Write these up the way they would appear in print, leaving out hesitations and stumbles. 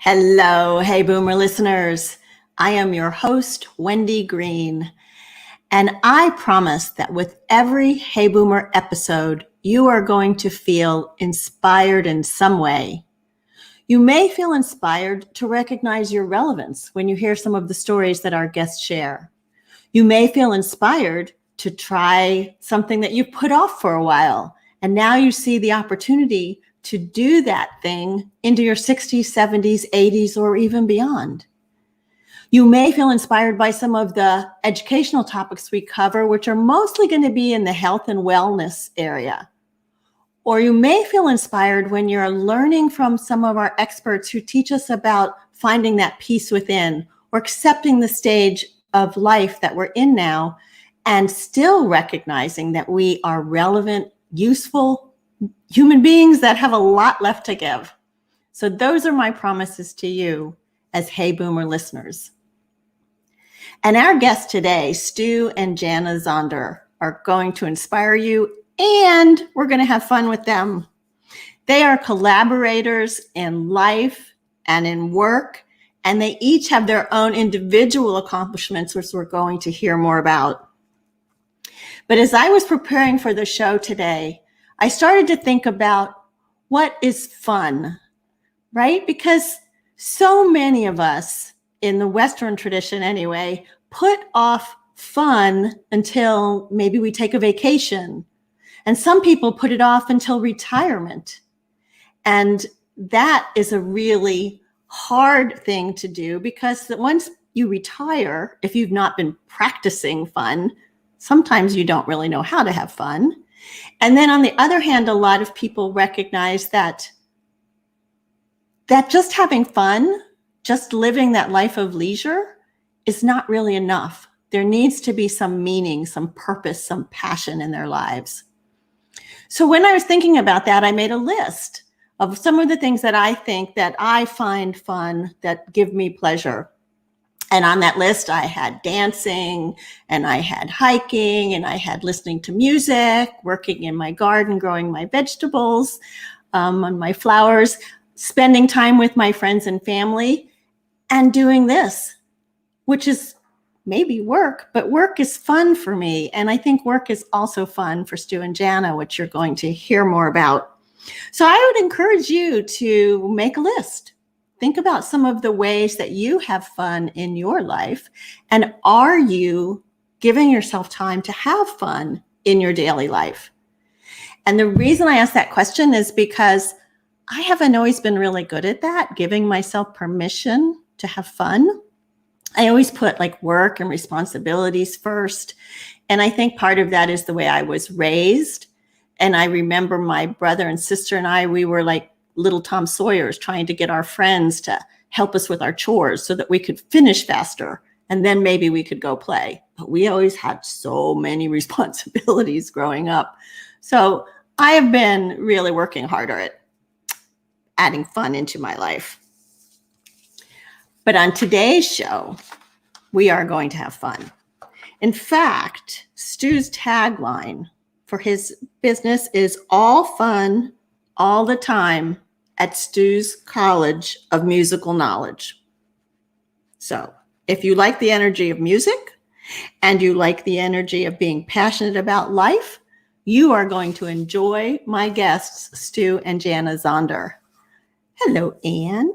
Hello, Hey Boomer listeners. I am your host, Wendy Green, and I promise that with every Hey Boomer episode, you are going to feel inspired in some way. You may feel inspired to recognize your relevance when you hear some of the stories that our guests share. You may feel inspired to try something that you put off for a while, and now you see the opportunity to do that thing into your 60s, 70s, 80s, or even beyond. You may feel inspired by some of the educational topics we cover, which are mostly going to be in the health and wellness area. Or you may feel inspired when you're learning from some of our experts who teach us about finding that peace within or accepting the stage of life that we're in now and still recognizing that we are relevant, useful human beings that have a lot left to give. So those are my promises to you as Hey Boomer listeners. And our guests today, Stu and Janna Zonder, are going to inspire you, and we're going to have fun with them. They are collaborators in life and in work, and they each have their own individual accomplishments, which we're going to hear more about. But as I was preparing for the show today, I started to think about what is fun, right? Because so many of us in the Western tradition anyway, put off fun until maybe we take a vacation. And some people put it off until retirement. And that is a really hard thing to do because once you retire, if you've not been practicing fun, sometimes you don't really know how to have fun. And then on the other hand, a lot of people recognize that just having fun, just living that life of leisure is not really enough. There needs to be some meaning, some purpose, some passion in their lives. So when I was thinking about that, I made a list of some of the things that I think that I find fun, that give me pleasure. And on that list, I had dancing, and I had hiking, and I had listening to music, working in my garden, growing my vegetables, and my flowers, spending time with my friends and family, and doing this, which is maybe work, but work is fun for me. And I think work is also fun for Stu and Janna, which you're going to hear more about. So I would encourage you to make a list. Think about some of the ways that you have fun in your life. And are you giving yourself time to have fun in your daily life? And the reason I ask that question is because I haven't always been really good at that, giving myself permission to have fun. I always put like work and responsibilities first. And I think part of that is the way I was raised. And I remember my brother and sister and I, we were like little Tom Sawyers trying to get our friends to help us with our chores so that we could finish faster. And then maybe we could go play. But we always had so many responsibilities growing up. So I have been really working harder at adding fun into my life. But on today's show, we are going to have fun. In fact, Stu's tagline for his business is all fun, all the time at Stu's College of Musical Knowledge. So if you like the energy of music and you like the energy of being passionate about life, you are going to enjoy my guests, Stu and Janna Zonder. Hello, Anne.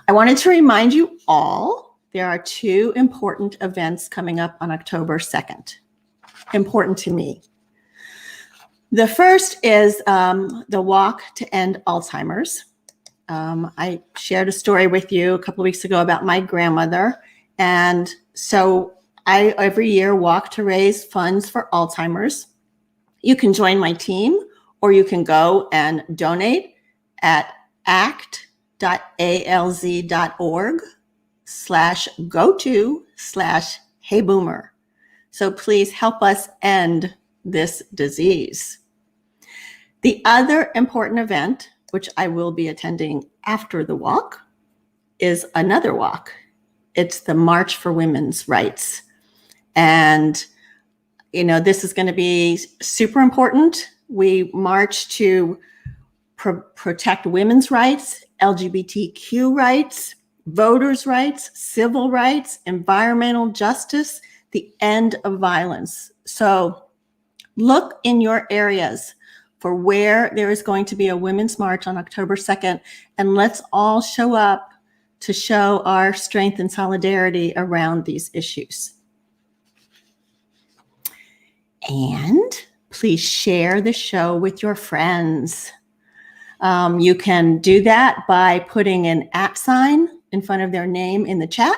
I wanted to remind you all there are two important events coming up on October 2nd. Important to me. The first is the Walk to End Alzheimer's. I shared a story with you a couple of weeks ago about my grandmother. And so I every year walk to raise funds for Alzheimer's. You can join my team or you can go and donate at act.alz.org/go-to/heyboomer. So please help us end this disease. The other important event, which I will be attending after the walk, is another walk. It's the March for Women's Rights. And, this is going to be super important. We march to protect women's rights LGBTQ rights, voters' rights, civil rights, environmental justice, the end of violence. So look in your areas for where there is going to be a Women's March on October 2nd, and let's all show up to show our strength and solidarity around these issues. And please share the show with your friends. You can do that by putting an @ in front of their name in the chat.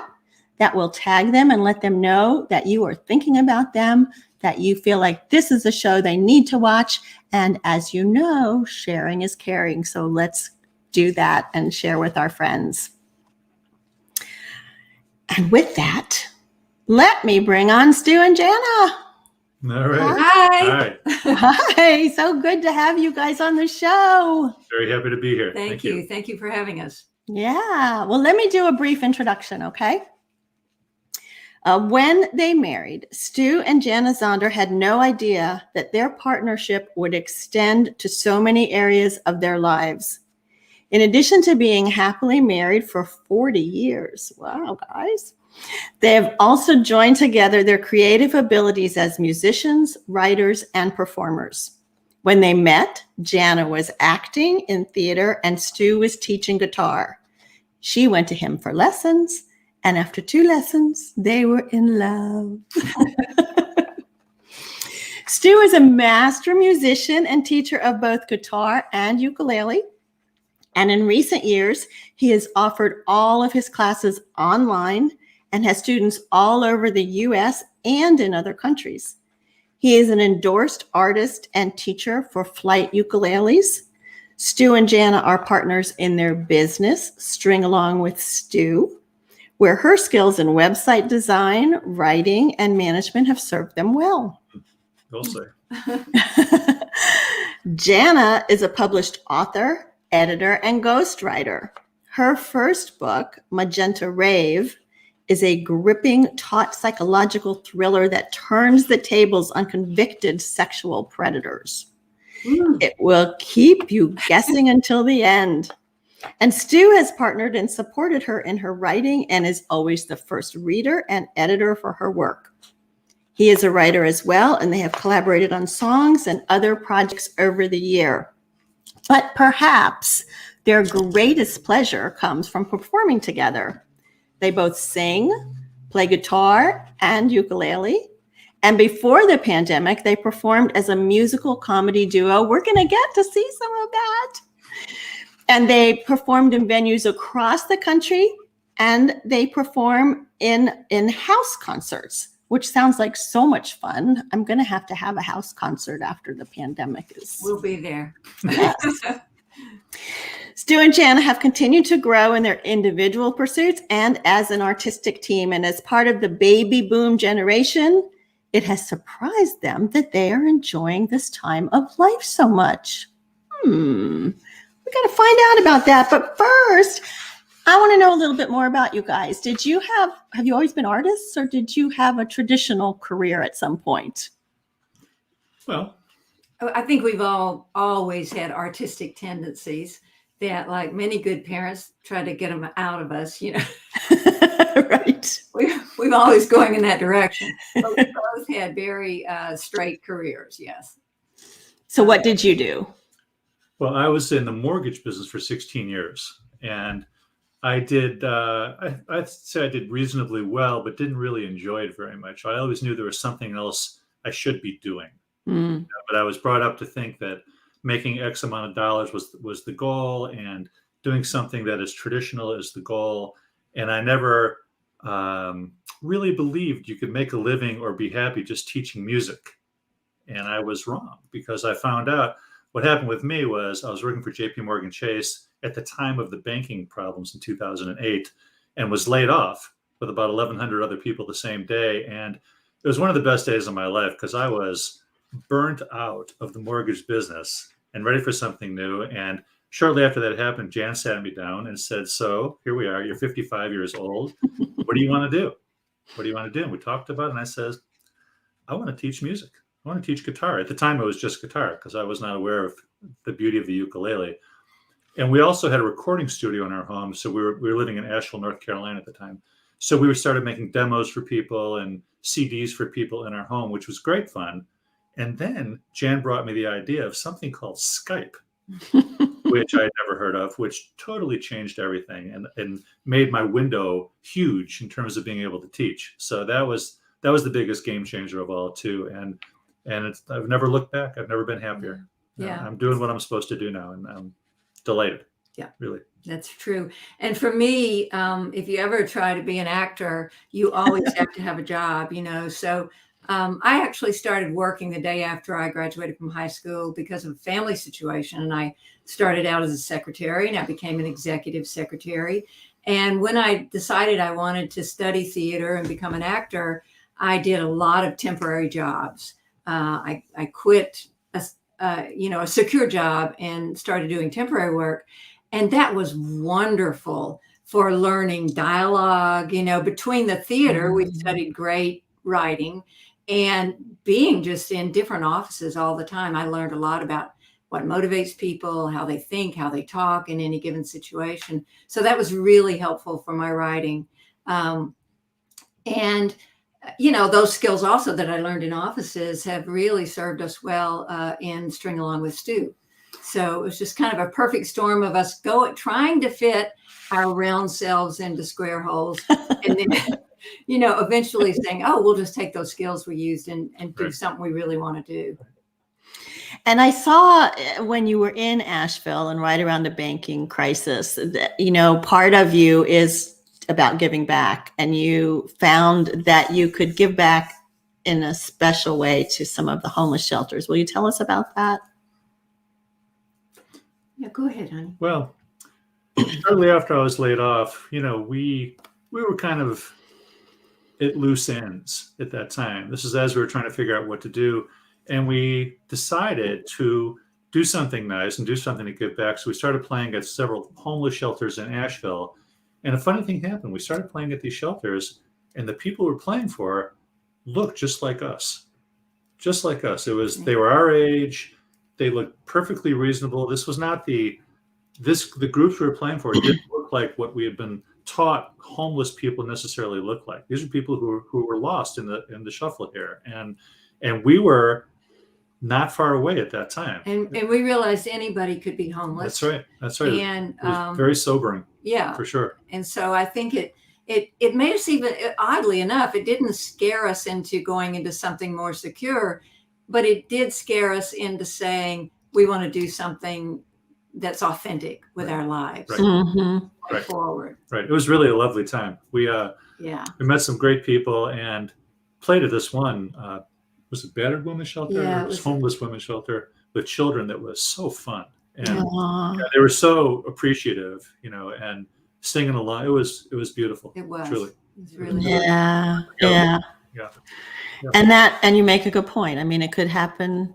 That will tag them and let them know that you are thinking about them, that you feel like this is a show they need to watch. And as you know, sharing is caring. So let's do that and share with our friends. And with that, let me bring on Stu and Janna. All right. Hi. Hi. So good to have you guys on the show. Very happy to be here. Thank you. Thank you for having us. Yeah. Well, let me do a brief introduction, okay? When they married, Stu and Janna Zonder had no idea that their partnership would extend to so many areas of their lives. In addition to being happily married for 40 years, wow, guys, they have also joined together their creative abilities as musicians, writers, and performers. When they met, Janna was acting in theater and Stu was teaching guitar. She went to him for lessons, and after 2 lessons, they were in love. Stu is a master musician and teacher of both guitar and ukulele. And in recent years, he has offered all of his classes online and has students all over the US and in other countries. He is an endorsed artist and teacher for Flight Ukuleles. Stu and Janna are partners in their business, String Along with Stu, where her skills in website design, writing, and management have served them well. We'll say. Janna is a published author, editor, and ghostwriter. Her first book, Magenta Rave, is a gripping, taut psychological thriller that turns the tables on convicted sexual predators. It will keep you guessing until the end. And Stu has partnered and supported her in her writing and is always the first reader and editor for her work. He is a writer as well, and they have collaborated on songs and other projects over the year. But perhaps their greatest pleasure comes from performing together. They both sing, play guitar and ukulele. And before the pandemic, they performed as a musical comedy duo. We're going to get to see some of that. And they performed in venues across the country, and they perform in house concerts, which sounds like so much fun. I'm going to have a house concert after the pandemic is. We'll be there. Yes. Stu and Janna have continued to grow in their individual pursuits and as an artistic team. And as part of the baby boom generation, it has surprised them that they are enjoying this time of life so much. We got to find out about that. But first, I want to know a little bit more about you guys. Have you always been artists, or did you have a traditional career at some point? Well, I think we've all always had artistic tendencies that, like many good parents, try to get them out of us, you know. Right. We've always going in that direction. But we both had very straight careers, yes. So what did you do? well, I was in the mortgage business for 16 years, and I did, I'd say I did reasonably well, but didn't really enjoy it very much. I always knew there was something else I should be doing. But I was brought up to think that making X amount of dollars was the goal, and doing something that is traditional is the goal. And I never really believed you could make a living or be happy just teaching music. And I was wrong, because I found out what happened with me was I was working for JP Morgan Chase at the time of the banking problems in 2008, and was laid off with about 1,100 other people the same day. And it was one of the best days of my life, because I was burnt out of the mortgage business and ready for something new. And shortly after that happened, Jan sat me down and said, "So here we are, you're 55 years old. What do you want to do? What do you want to do?" And we talked about it, and I said, "I want to teach music. I want to teach guitar." At the time, it was just guitar, because I was not aware of the beauty of the ukulele. And we also had a recording studio in our home. So we were living in Asheville, North Carolina at the time. So we started making demos for people and CDs for people in our home, which was great fun. And then Jan brought me the idea of something called Skype, which I had never heard of, which totally changed everything and made my window huge in terms of being able to teach. So that was the biggest game changer of all too. And I've never looked back. I've never been happier. Yeah. I'm doing what I'm supposed to do now, and I'm delighted. Yeah, really. That's true. And for me, if you ever try to be an actor, you always have to have a job, So I actually started working the day after I graduated from high school because of a family situation. And I started out as a secretary, and I became an executive secretary. And when I decided I wanted to study theater and become an actor, I did a lot of temporary jobs. I quit a secure job and started doing temporary work. And that was wonderful for learning dialogue. Between the theater, we studied great writing, and being just in different offices all the time, I learned a lot about what motivates people, how they think, how they talk in any given situation. So that was really helpful for my writing. And those skills also that I learned in offices have really served us well in String Along with Stu. So it was just kind of a perfect storm of us trying to fit our round selves into square holes, and then, eventually saying, oh, we'll just take those skills we used and do something we really want to do. And I saw when you were in Asheville and right around the banking crisis, that, part of you is about giving back, and you found that you could give back in a special way to some of the homeless shelters. Will you tell us about that? Yeah, go ahead, honey. Well, shortly after I was laid off, we were kind of at loose ends at that time. This is as we were trying to figure out what to do. And we decided to do something nice and do something to give back. So we started playing at several homeless shelters in Asheville. And a funny thing happened. We started playing at these shelters, and the people we were playing for looked just like us. Just like us. They were our age. They looked perfectly reasonable. This was not the groups we were playing for didn't look like what we had been taught homeless people necessarily look like. These are people who were lost in the shuffle here. And we were not far away at that time. And we realized anybody could be homeless. That's right. And it was very sobering. Yeah, for sure. And so I think it made us, even oddly enough, it didn't scare us into going into something more secure, but it did scare us into saying we want to do something that's authentic with our lives. Right. Forward. Right. It was really a lovely time. We met some great people and played at this one. Was it battered women's shelter? Yeah, it was homeless women's shelter with children. That was so fun. And Aww. they were so appreciative, and singing along. It was beautiful. It was. Truly. It was really Yeah. And you make a good point. I mean, it could happen,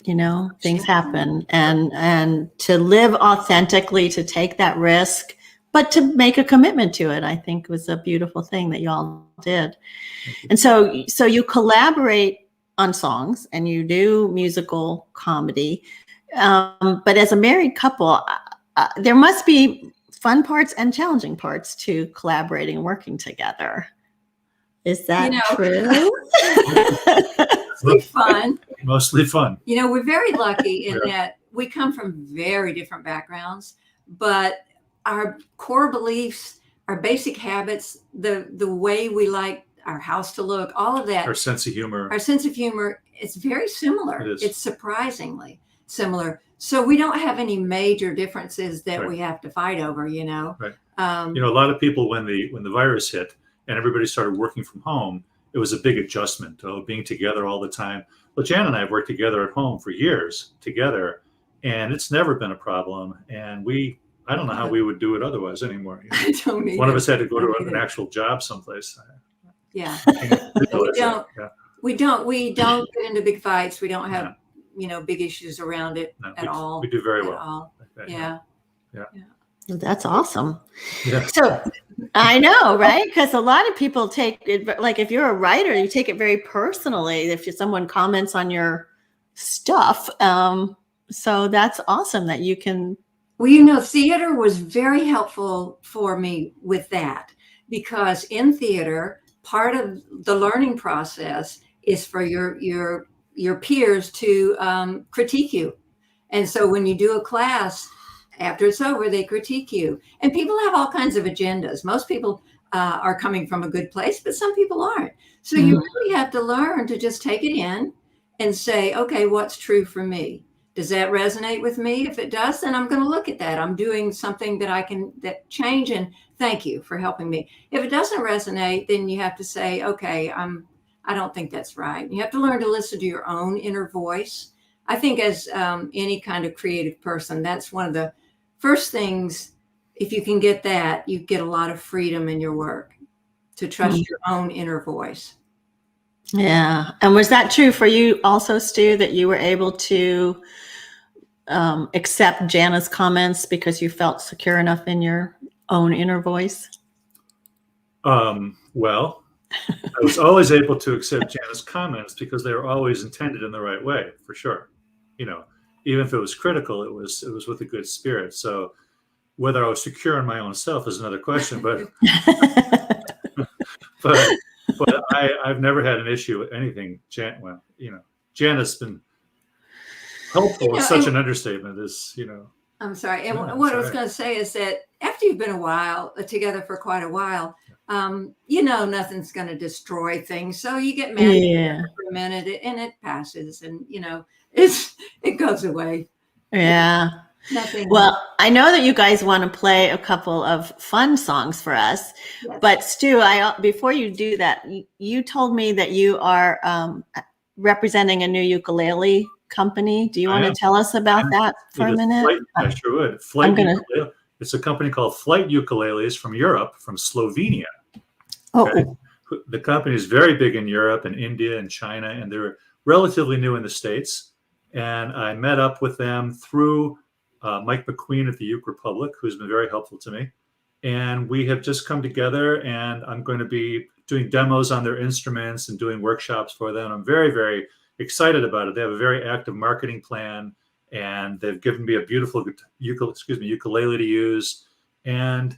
things happen, and to live authentically, to take that risk, but to make a commitment to it, I think was a beautiful thing that you all did. And so you collaborate on songs and you do musical comedy. But as a married couple, there must be fun parts and challenging parts to collaborating and working together. Is that true? Mostly fun. Mostly fun. We're very lucky in that we come from very different backgrounds, but our core beliefs, our basic habits, the way we like our house to look, all of that. Our sense of humor, it's very similar. It is. It's surprisingly similar. So we don't have any major differences that we have to fight over, Right. A lot of people, when the virus hit and everybody started working from home, it was a big adjustment to being together all the time. Well, Jan and I have worked together at home for years together, and it's never been a problem. And I don't know how we would do it otherwise anymore. I don't either. One of us had to go to an actual job someplace. Yeah. We don't get into big fights. We don't have, big issues around it at all. We do very well. All. Okay. Yeah. That's awesome. Yeah. So I know, right? Because a lot of people take it, like if you're a writer, you take it very personally if someone comments on your stuff. So that's awesome that you can Well, theater was very helpful for me with that, because in theater, part of the learning process is for your peers to critique you. And so when you do a class, after it's over, they critique you. And people have all kinds of agendas. Most people are coming from a good place, but some people aren't. So you really have to learn to just take it in and say, okay, what's true for me? Does that resonate with me? If it does, then I'm going to look at that. I'm doing something that I can change, and thank you for helping me. If it doesn't resonate, then you have to say, okay, I don't think that's right. You have to learn to listen to your own inner voice. I think as any kind of creative person, that's one of the first things. If you can get that, you get a lot of freedom in your work, to trust your own inner voice. Yeah. And was that true for you also, Stu, that you were able to accept Janna's comments because you felt secure enough in your own inner voice? Well, I was always able to accept Janna's comments because they were always intended in the right way, for sure. Even if it was critical, it was with a good spirit. So whether I was secure in my own self is another question, but but I've never had an issue with anything. Janna's been helpful is such an understatement. I'm sorry. And No, what I was going to say is that after you've been together for quite a while, nothing's going to destroy things. So you get mad for a minute and it passes, and it goes away. Yeah. Nothing. Well, I know that you guys want to play a couple of fun songs for us, but Stu, before you do that, you told me that you are representing a new ukulele company. Do you want to tell us about that for a minute? I sure would. Ukulele. It's a company called Flight Ukuleles from Europe, from Slovenia. Okay? The company is very big in Europe and India and China, and they're relatively new in the States. And I met up with them through Mike McQueen at the Uke Republic, who's been very helpful to me. And we have just come together, and I'm going to be doing demos on their instruments and doing workshops for them. I'm very, very excited about it. They have a very active marketing plan, and they've given me a beautiful ukulele to use. And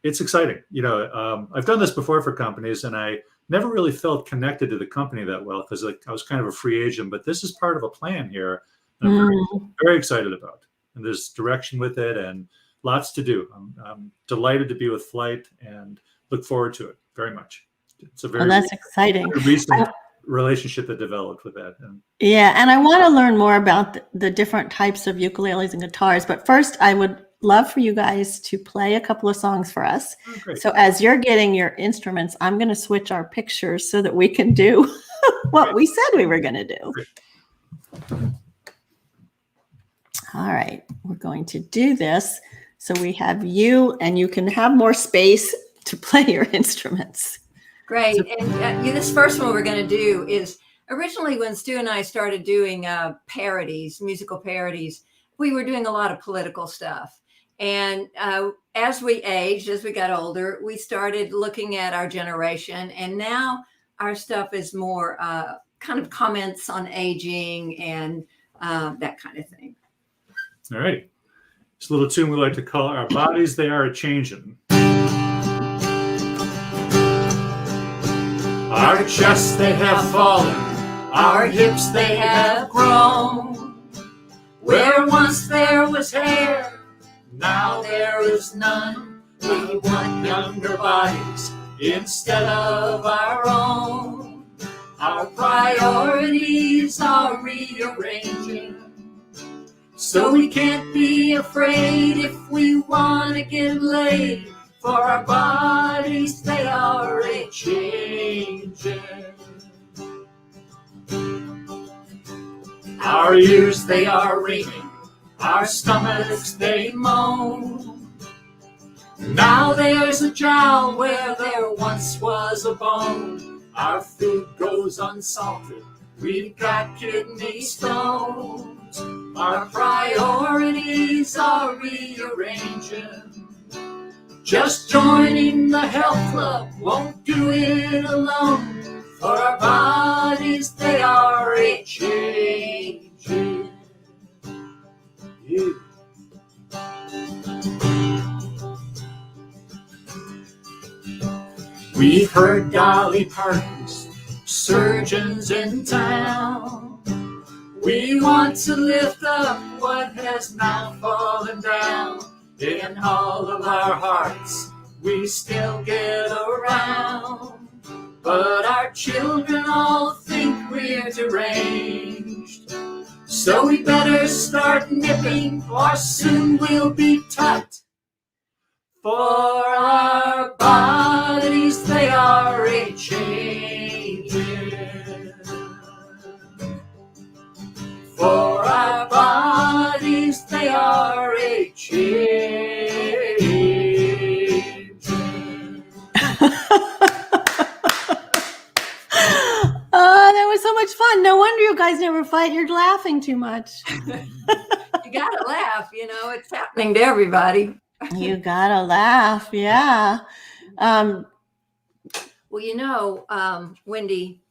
it's exciting. I've done this before for companies, and I never really felt connected to the company that well because I was kind of a free agent, but this is part of a plan here. And I'm very, very excited about. And there's direction with it and lots to do. I'm delighted to be with Flight and look forward to it very much. It's a very that's exciting. recent relationship that developed with that. And I want to learn more about the different types of ukuleles and guitars. But first, I would love for you guys to play a couple of songs for us. So as you're getting your instruments, I'm going to switch our pictures so that we can do what we said we were going to do. All right, we're going to do this. So we have you, and you can have more space to play your instruments. Great. And this first one we're going to do is, originally when Stu and I started doing musical parodies, we were doing a lot of political stuff. And as we aged, as we got older, we started looking at our generation. And now our stuff is more kind of comments on aging and that kind of thing. All right. It's a little tune we like to call Our Bodies, They Are A-Changin'. Our chests, they have fallen. Our hips, they have grown. Where once there was hair, now there is none. We want younger bodies instead of our own. Our priorities are rearranging. So we can't be afraid if we want to get laid. For our bodies, they are a-changing. Our ears, they are ringing. Our stomachs, they moan. Now there's a jowl where there once was a bone. Our food goes unsalted. We've got kidney stones. Our priorities are rearranging. Just joining the health club won't do it alone. For our bodies, they are a-changing. Yeah. We've heard Dolly Parton's Surgeons in Town. We want to lift up what has now fallen down. In all of our hearts, we still get around. But our children all think we're deranged. So we better start nipping, or soon we'll be taught. For our bodies, they are a-changing. For our bodies, they are a-changing. That was so much fun. No wonder you guys never fight. You're laughing too much. You gotta laugh, you know, it's happening to everybody. You gotta laugh. Yeah. Well, you know, Wendy,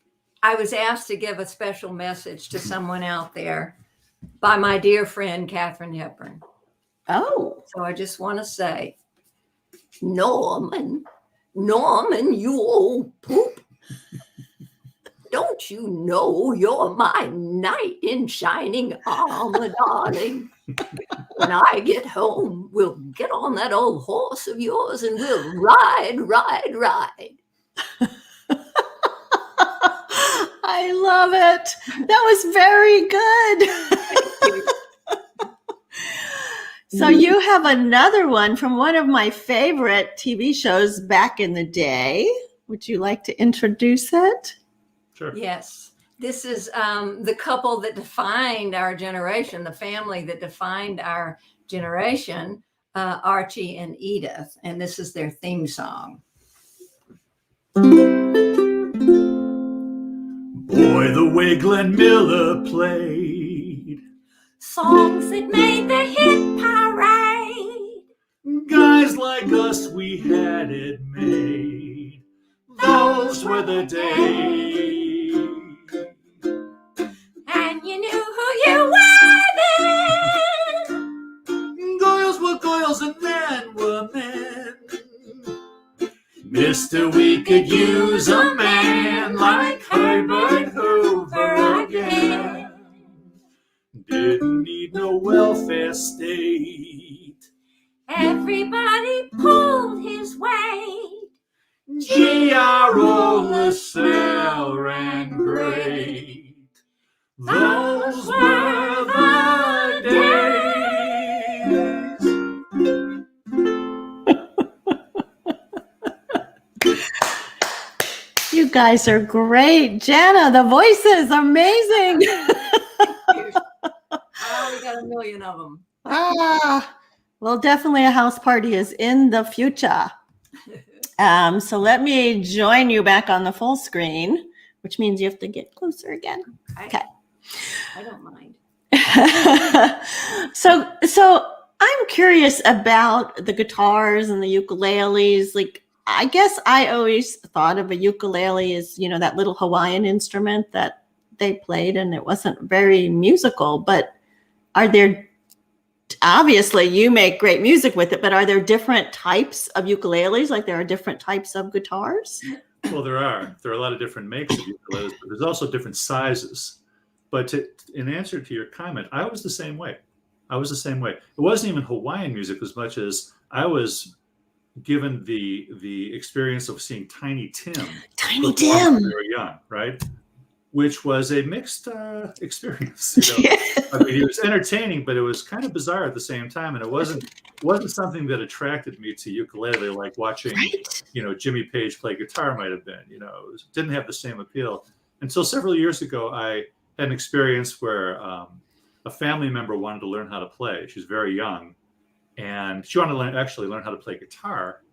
I was asked to give a special message to someone out there by my dear friend, Katharine Hepburn. Oh. So I just want to say, Norman, you old poop. Don't you know you're my knight in shining armor, darling? When I get home, we'll get on that old horse of yours and we'll ride. I love it. That was very good. So you have another one from one of my favorite TV shows back in the day. Would you like to introduce it? Sure. Yes. This is the couple that defined our generation, the family that defined our generation, Archie and Edith. And this is their theme song. Boy, the way Glenn Miller played Songs that made the hit parade. Guys like us, we had it made. Those were the days. And you knew who you were then. Girls were girls and men were men. Mister, we could use a man like Herbert Hoover again. Didn't need no welfare state. Everybody pulled his weight. G.R.O. LaSalle ran great. Those were the days. You guys are great. Janna, the voice is amazing. Oh, we got a million of them. Well, definitely a house party is in the future. So let me join you back on the full screen, which means you have to get closer again. Okay. I don't mind. So I'm curious about the guitars and the ukuleles. Like, I guess I always thought of a ukulele as, you know, that little Hawaiian instrument that they played, and it wasn't very musical. But are there, obviously you make great music with it, but are there different types of ukuleles? Like there are different types of guitars? Well, there are a lot of different makes of ukuleles, but there's also different sizes. But in answer to your comment, I was the same way. It wasn't even Hawaiian music as much as I was given the experience of seeing Tiny Tim. Tiny Tim. When we were young, right? Which was a mixed experience. You know? I mean, it was entertaining, but it was kind of bizarre at the same time. And it wasn't something that attracted me to ukulele like watching, you know, Jimmy Page play guitar might have been. You know, it didn't have the same appeal. Until several years ago, I had an experience where a family member wanted to learn how to play. She was very young, and she wanted to actually learn how to play guitar.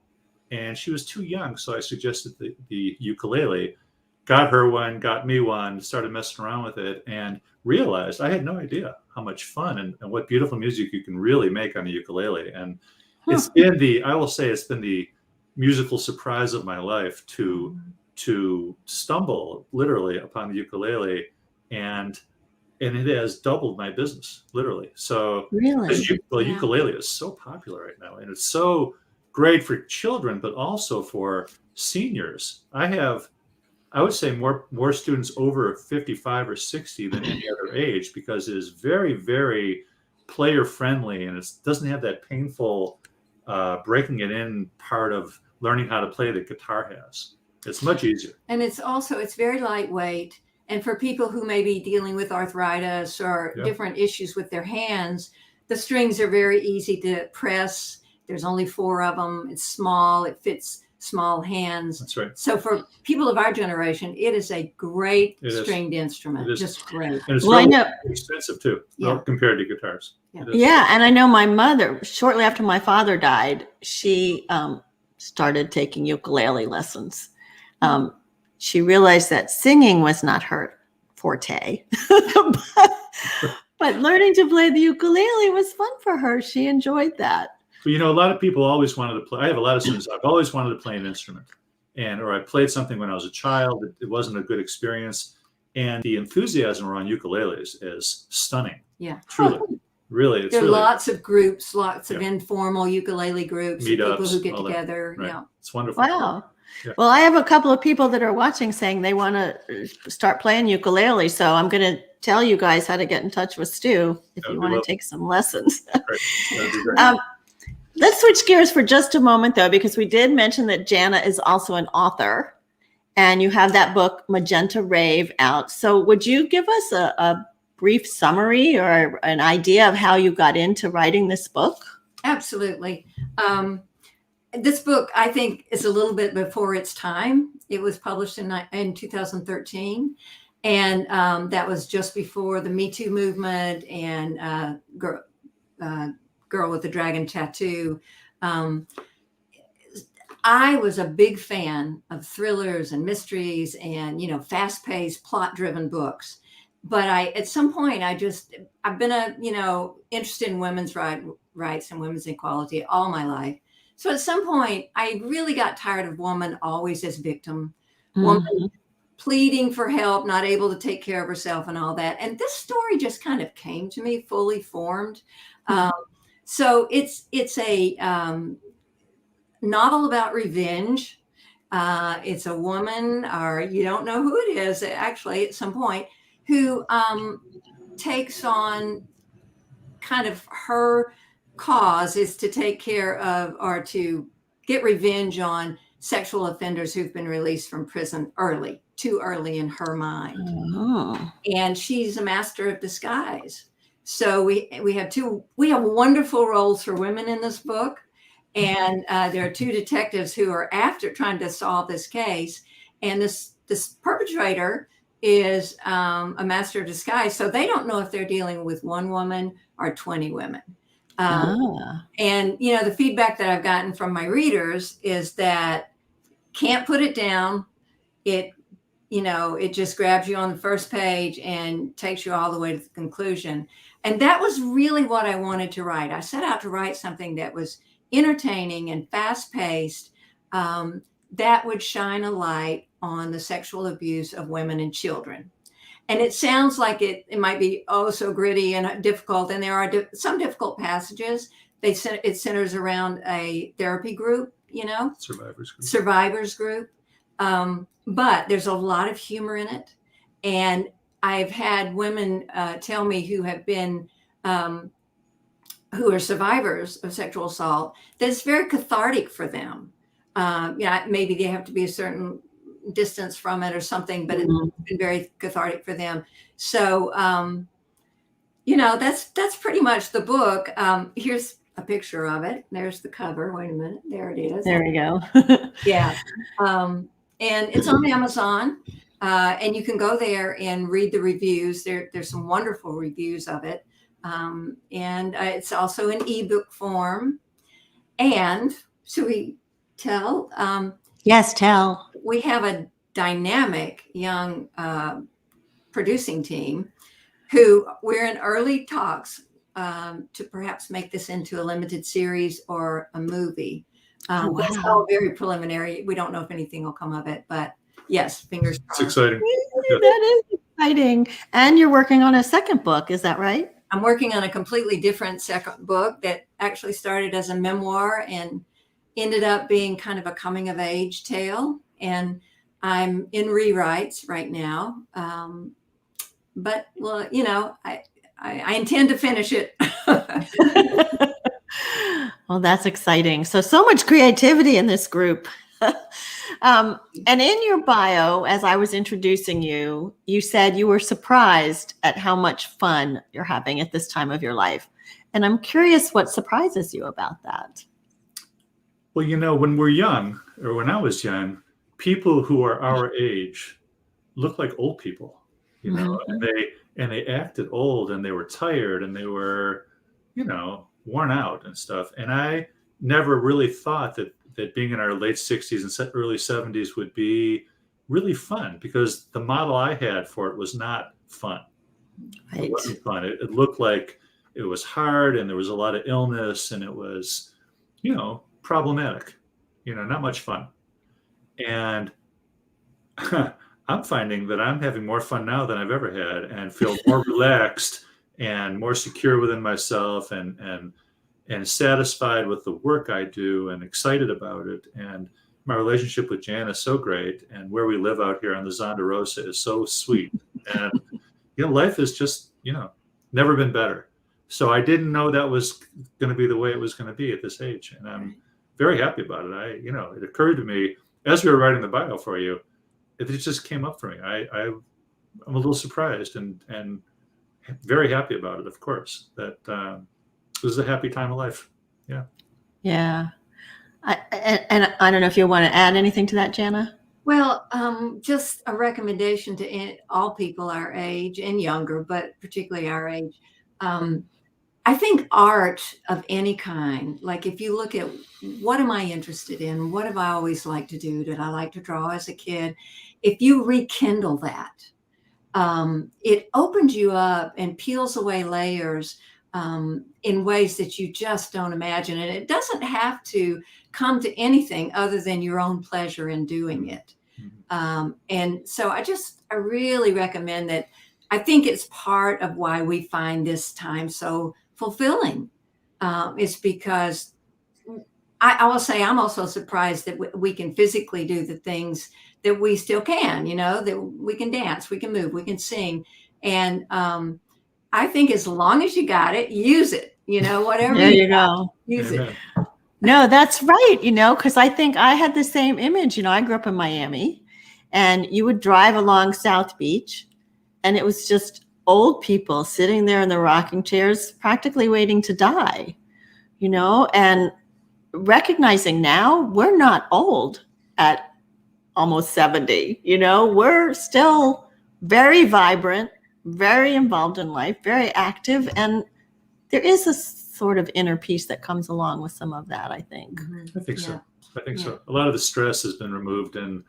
And she was too young, so I suggested the ukulele. Got her one, got me one, started messing around with it, and realized I had no idea how much fun and what beautiful music you can really make on a ukulele. And it's been it's been the musical surprise of my life to stumble literally upon the ukulele, and it has doubled my business, literally. So Really? Ukulele is so popular right now, and it's so great for children, but also for seniors, I would say more students over 55 or 60 than any other age, because it is very, very player friendly, and it doesn't have that painful breaking it in part of learning how to play that guitar has. It's much easier. And it's very lightweight. And for people who may be dealing with arthritis or different issues with their hands, the strings are very easy to press. There's only 4 of them. It's small. It fits small hands. That's right. So for people of our generation, it is a great stringed instrument. Just great. And it's expensive too, compared to guitars. Yeah. And I know my mother, shortly after my father died, she started taking ukulele lessons. She realized that singing was not her forte, but learning to play the ukulele was fun for her. She enjoyed that. But a lot of people always wanted to play. I have a lot of students. I've always wanted to play an instrument, or I played something when I was a child. It wasn't a good experience, and the enthusiasm around ukuleles is stunning. Yeah, truly, really. There are lots of groups, lots of informal ukulele groups, meetups, people who get together. Right. Yeah, it's wonderful. Wow. Yeah. Well, I have a couple of people that are watching saying they want to start playing ukulele. So I'm going to tell you guys how to get in touch with Stu if you want to take some lessons. Let's switch gears for just a moment, though, because we did mention that Janna is also an author, and you have that book, Magenta Rave, out. So would you give us a brief summary or an idea of how you got into writing this book? Absolutely. This book, I think, is a little bit before its time. It was published in 2013, and that was just before the Me Too movement and Girl with the Dragon Tattoo. I was a big fan of thrillers and mysteries and, fast-paced, plot-driven books. But at some point, I've been interested in women's rights and women's equality all my life. So at some point, I really got tired of woman always as victim, woman pleading for help, not able to take care of herself and all that. And this story just kind of came to me fully formed. So it's a novel about revenge. It's a woman, or you don't know who it is, actually, at some point, who takes on kind of her cause is to take care of or to get revenge on sexual offenders who've been released from prison too early in her mind. And she's a master of disguise. So we have wonderful roles for women in this book. And there are 2 detectives who are trying to solve this case. And this perpetrator is a master of disguise. So they don't know if they're dealing with 1 woman or 20 women. And, the feedback that I've gotten from my readers is that can't put it down. It just grabs you on the first page and takes you all the way to the conclusion. And that was really what I wanted to write. I set out to write something that was entertaining and fast-paced, that would shine a light on the sexual abuse of women and children. And it sounds like it might be so gritty and difficult, and there are some difficult passages. It centers around a therapy group, survivors group. But there's a lot of humor in it. And I've had women tell me who have been, who are survivors of sexual assault, that it's very cathartic for them. Maybe they have to be a certain distance from it or something, but it's been very cathartic for them. So, that's pretty much the book. Here's a picture of it. There's the cover. Wait a minute. There it is. There we go. Yeah. And it's on Amazon. And you can go there and read the reviews. There's some wonderful reviews of it. And it's also in ebook form. And should we tell? Yes, tell. We have a dynamic young producing team who we're in early talks to perhaps make this into a limited series or a movie. Wow. It's all very preliminary. We don't know if anything will come of it, but yes, fingers crossed. It's exciting. That is exciting. And you're working on a second book, is that right? I'm working on a completely different second book that actually started as a memoir. And, ended up being kind of a coming of age tale. And I'm in rewrites right now. But, well, you know, I intend to finish it. Well, that's exciting. So much creativity in this group. And in your bio, as I was introducing you, you said you were surprised at how much fun you're having at this time of your life. And I'm curious what surprises you about that. Well, you know, when we're young, or when I was young, people who are our age look like old people, you know, and they acted old, and they were tired, and they were, you know, worn out and stuff. And I never really thought that being in our late 60s and early 70s would be really fun, because the model I had for it was not fun. Right. It wasn't fun. It looked like it was hard, and there was a lot of illness, and it was, you know, problematic, you know, not much fun. And I'm finding that I'm having more fun now than I've ever had, and feel more relaxed and more secure within myself, and satisfied with the work I do, and excited about it. And my relationship with Janna is so great, and where we live out here on the Zonderosa is so sweet. And, you know, life is just, you know, never been better. So I didn't know that was going to be the way it was going to be at this age. And I'm very happy about it. You know, it occurred to me as we were writing the bio for you, it just came up for me. I'm a little surprised and very happy about it, of course, that it was a happy time of life. Yeah. Yeah. And I don't know if you want to add anything to that, Janna. Well, just a recommendation to all people our age and younger, but particularly our age. I think art of any kind, like if you look at what am I interested in? What have I always liked to do? Did I like to draw as a kid? If you rekindle that, it opens you up and peels away layers in ways that you just don't imagine. And it doesn't have to come to anything other than your own pleasure in doing it. And so I really recommend that. I think it's part of why we find this time so fulfilling. It's because I will say I'm also surprised that we can physically do the things that we still can, you know, that we can dance, we can move, we can sing. And I think as long as you got it, use it, you know, whatever. There you go. Use it. No, that's right. You know, because I think I had the same image. You know, I grew up in Miami, and you would drive along South Beach, and it was just old people sitting there in the rocking chairs, practically waiting to die, you know, and recognizing now we're not old at almost 70, you know, we're still very vibrant, very involved in life, very active. And there is a sort of inner peace that comes along with some of that, I think. I think so. I think so. A lot of the stress has been removed, and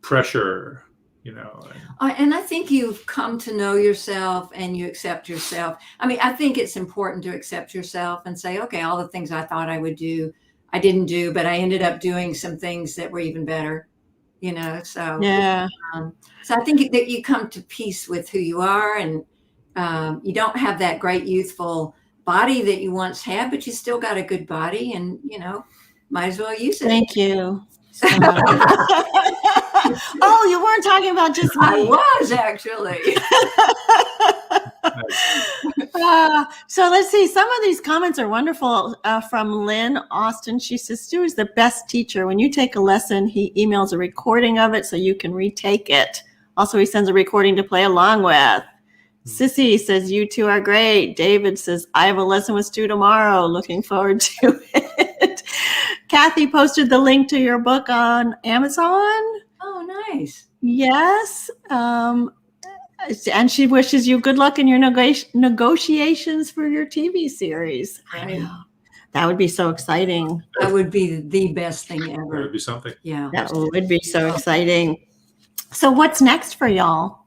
pressure, you know. And I think you've come to know yourself, and you accept yourself. I mean, I think it's important to accept yourself and say, okay, all the things I thought I would do, I didn't do, but I ended up doing some things that were even better, you know? So, yeah. So I think that you come to peace with who you are, and you don't have that great youthful body that you once had, but you still got a good body, and, you know, might as well use it. Thank you. Oh, you weren't talking about just me. I was actually. So let's see. Some of these comments are wonderful. From Lynn Austin, she says, Stu is the best teacher. When you take a lesson, he emails a recording of it so you can retake it. Also, he sends a recording to play along with. Sissy says, you two are great. David says, I have a lesson with Stu tomorrow. Looking forward to it. Kathy posted the link to your book on Amazon. Oh, nice. Yes. And she wishes you good luck in your negotiations for your TV series. Right. I know. That would be so exciting. That would be the best thing ever. That would be something. Yeah. That would be so exciting. So what's next for y'all?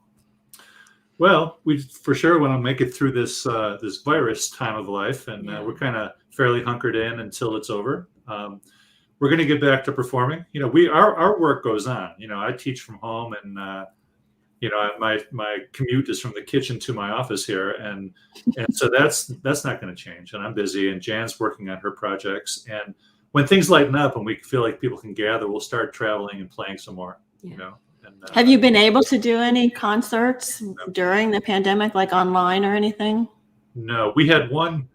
Well, we for sure want to make it through this this virus time of life, and we're kind of fairly hunkered in until it's over. We're going to get back to performing. You know, our work goes on. You know, I teach from home, and you know, my commute is from the kitchen to my office here, and so that's not going to change. And I'm busy, and Jan's working on her projects, and when things lighten up and we feel like people can gather, we'll start traveling and playing some more. Yeah. You know. And, Have you been able to do any concerts during the pandemic, like online or anything? No, we had one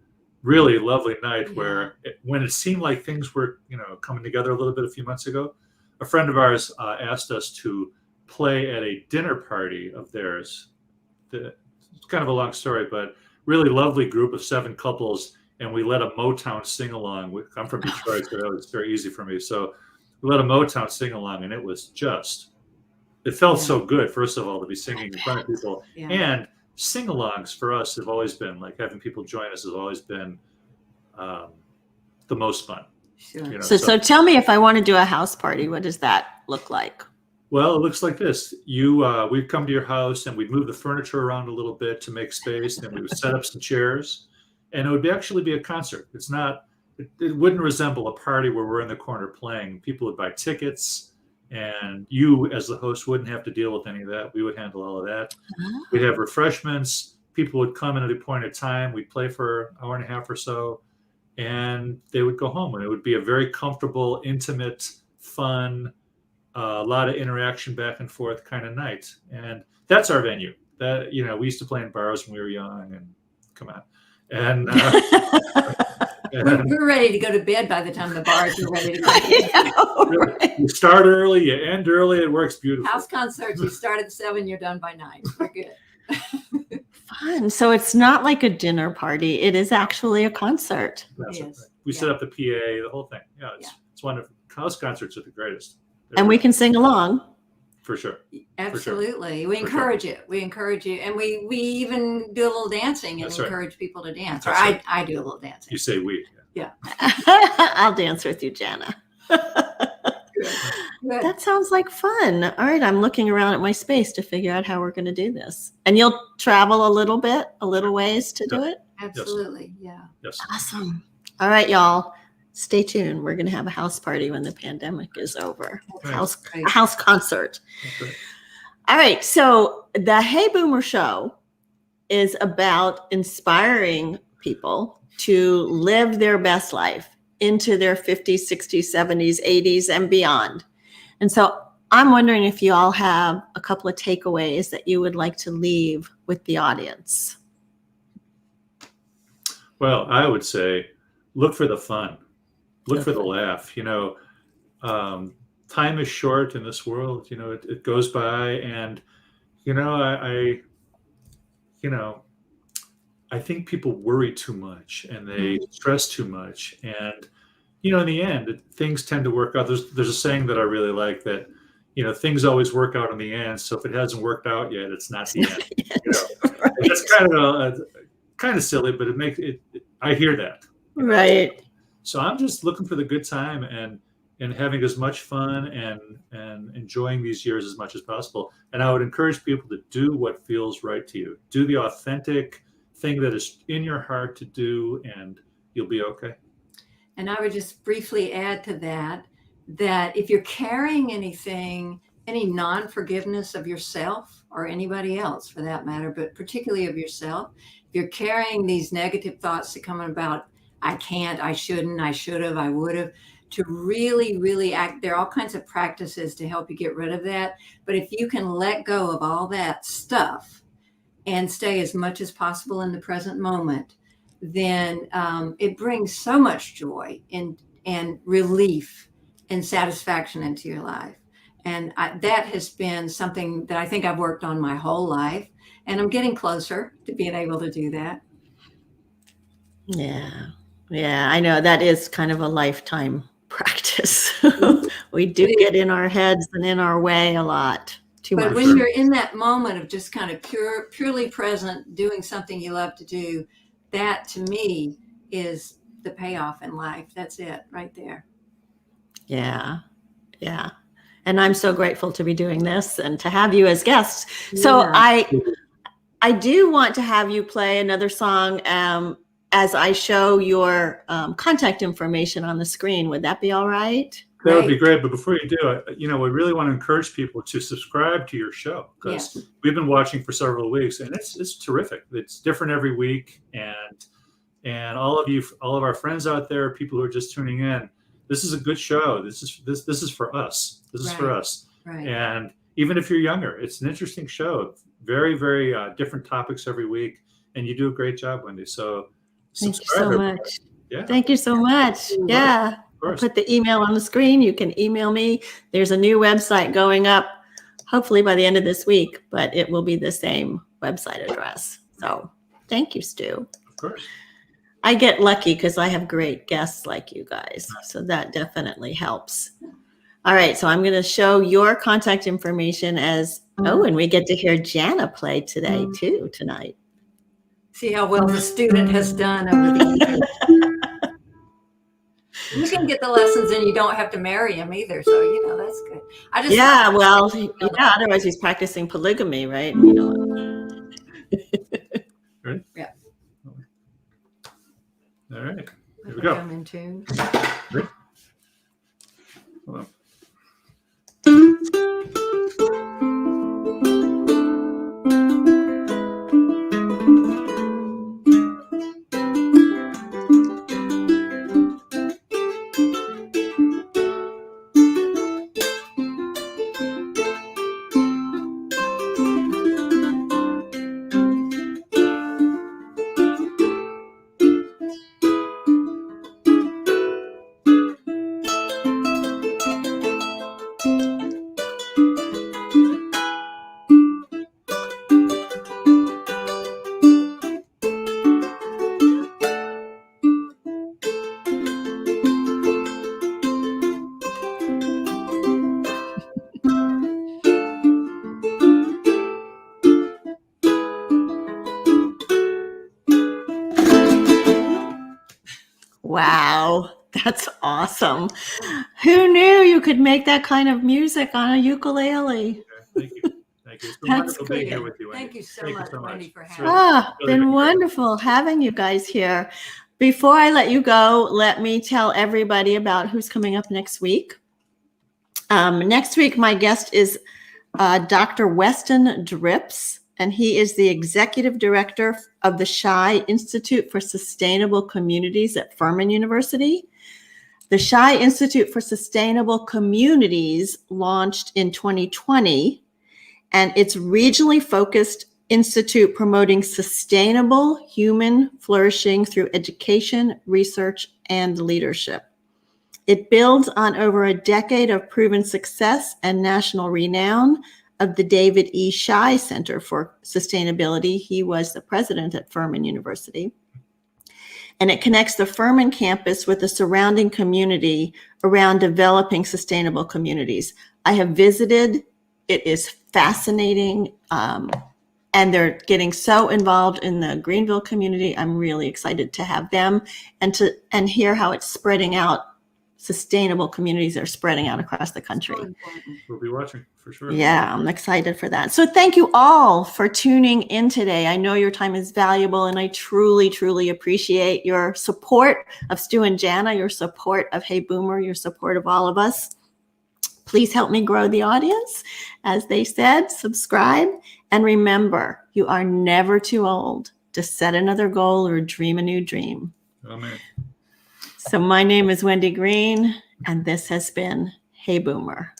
really lovely night Yeah. where when it seemed like things were, coming together a little bit a few months ago, a friend of ours asked us to play at a dinner party of theirs. It's kind of a long story, but really lovely group of 7 couples, and we let a Motown sing along. I'm from Detroit, so that was very easy for me. So we let a Motown sing along, and it was it felt so good, first of all, to be singing in front of people. Yeah. And sing-alongs for us have always been, like, having people join us has always been the most fun. Sure. So tell me, if I want to do a house party, what does that look like? Well, it looks like this. We'd come to your house and we'd move the furniture around a little bit to make space, and we would set up some chairs, and it would actually be a concert. It wouldn't resemble a party where we're in the corner playing. People would buy tickets, and you as the host wouldn't have to deal with any of that. We would handle all of that. We'd have refreshments. People would come in at a point of time. We'd play for an hour and a half or so, and they would go home. And it would be a very comfortable, intimate, fun, a lot of interaction back and forth kind of night. And that's our venue. That, we used to play in bars when we were young, and come on. And, we're ready to go to bed by the time the bars are ready to go to bed. You start early, you end early. It works beautifully. House concerts, you start at 7, you're done by 9. We're good. Fun. So it's not like a dinner party. It is actually a concert. That's Yes. right. We set up the PA, the whole thing. Yeah, it's wonderful. House concerts are the greatest. And we can sing along. For sure. Absolutely. We encourage it. We encourage you. And we even do a little dancing and encourage people to dance. Or I do a little dancing. You say we. Yeah. I'll dance with you, Janna. Good. That sounds like fun. All right. I'm looking around at my space to figure out how we're going to do this. And you'll travel a little ways to do it? Absolutely. Yeah. Yes. Awesome. All right, y'all. Stay tuned. We're going to have a house party when the pandemic is over. Okay. A house concert. Okay. All right. So the Hey Boomer Show is about inspiring people to live their best life into their 50s, 60s, 70s, 80s, and beyond. And so I'm wondering if you all have a couple of takeaways that you would like to leave with the audience. Well, I would say look for the fun. Look for the laugh. Time is short in this world. It goes by, and I think people worry too much and they stress too much, and in the end, things tend to work out. There's a saying that I really like that things always work out in the end. So if it hasn't worked out yet, it's not the end. Right. That's kind of silly, but it makes it. I hear that. Right. So I'm just looking for the good time and having as much fun and enjoying these years as much as possible. And I would encourage people to do what feels right to you. Do the authentic thing that is in your heart to do, and you'll be okay. And I would just briefly add to that if you're carrying any non-forgiveness of yourself or anybody else for that matter, but particularly of yourself, if you're carrying these negative thoughts that come about, I can't, I shouldn't, I should have, I would have, to really, really act. There are all kinds of practices to help you get rid of that. But if you can let go of all that stuff and stay as much as possible in the present moment, then it brings so much joy and relief and satisfaction into your life. And that has been something that I think I've worked on my whole life. And I'm getting closer to being able to do that. Yeah. Yeah, I know that is kind of a lifetime practice. We do get in our heads and in our way a lot. Too much. But when you're in that moment of just kind of purely present, doing something you love to do, that to me is the payoff in life. That's it right there. Yeah. Yeah. And I'm so grateful to be doing this and to have you as guests. So I do want to have you play another song as I show your contact information on the screen. Would that be all right? That would be great. But before you do it, we really want to encourage people to subscribe to your show, because we've been watching for several weeks, and it's terrific. It's different every week. And all of our friends out there, people who are just tuning in, this is a good show. This is for us. This is for us. Right. And even if you're younger, it's an interesting show. Very, very different topics every week, and you do a great job, Wendy. So Thank you so everybody. much. Yeah. Thank you so much. Yeah. I'll put the email on the screen. You can email me. There's a new website going up, hopefully by the end of this week, but it will be the same website address. So thank you, Stu. Of course. I get lucky because I have great guests like you guys. So that definitely helps. All right. So I'm going to show your contact information as, and we get to hear Janna play today too, tonight. See how well the student has done over the years. You can get the lessons and you don't have to marry him either. So, that's good. Otherwise he's practicing polygamy, right? Ready? Yeah. All right. Here we I go. think I'm in tune. Ready? Hold on. Wow, that's awesome. Who knew you could make that kind of music on a ukulele? Thank you. Thank you. It's been wonderful being here with you, Wendy. Thank you so much, Wendy, for having me. Been wonderful having you guys here. Before I let you go, let me tell everybody about who's coming up next week. Next week, my guest is Dr. Weston Drips, and he is the executive director of the Shy Institute for Sustainable Communities at Furman University. The Shy Institute for Sustainable Communities launched in 2020, and it's regionally focused institute promoting sustainable human flourishing through education, research, and leadership. It builds on over a decade of proven success and national renown of the David E. Shy Center for Sustainability. He was the president at Furman University. And it connects the Furman campus with the surrounding community around developing sustainable communities. I have visited. It is fascinating. And they're getting so involved in the Greenville community. I'm really excited to have them and hear how it's spreading out. Sustainable communities are spreading out across the country. We'll be watching for sure. Yeah, I'm excited for that. So thank you all for tuning in today. I know your time is valuable, and I truly, truly appreciate your support of Stu and Janna, your support of Hey Boomer, your support of all of us. Please help me grow the audience. As they said, subscribe. And remember, you are never too old to set another goal or dream a new dream. Amen. So my name is Wendy Green, and this has been Hey Boomer.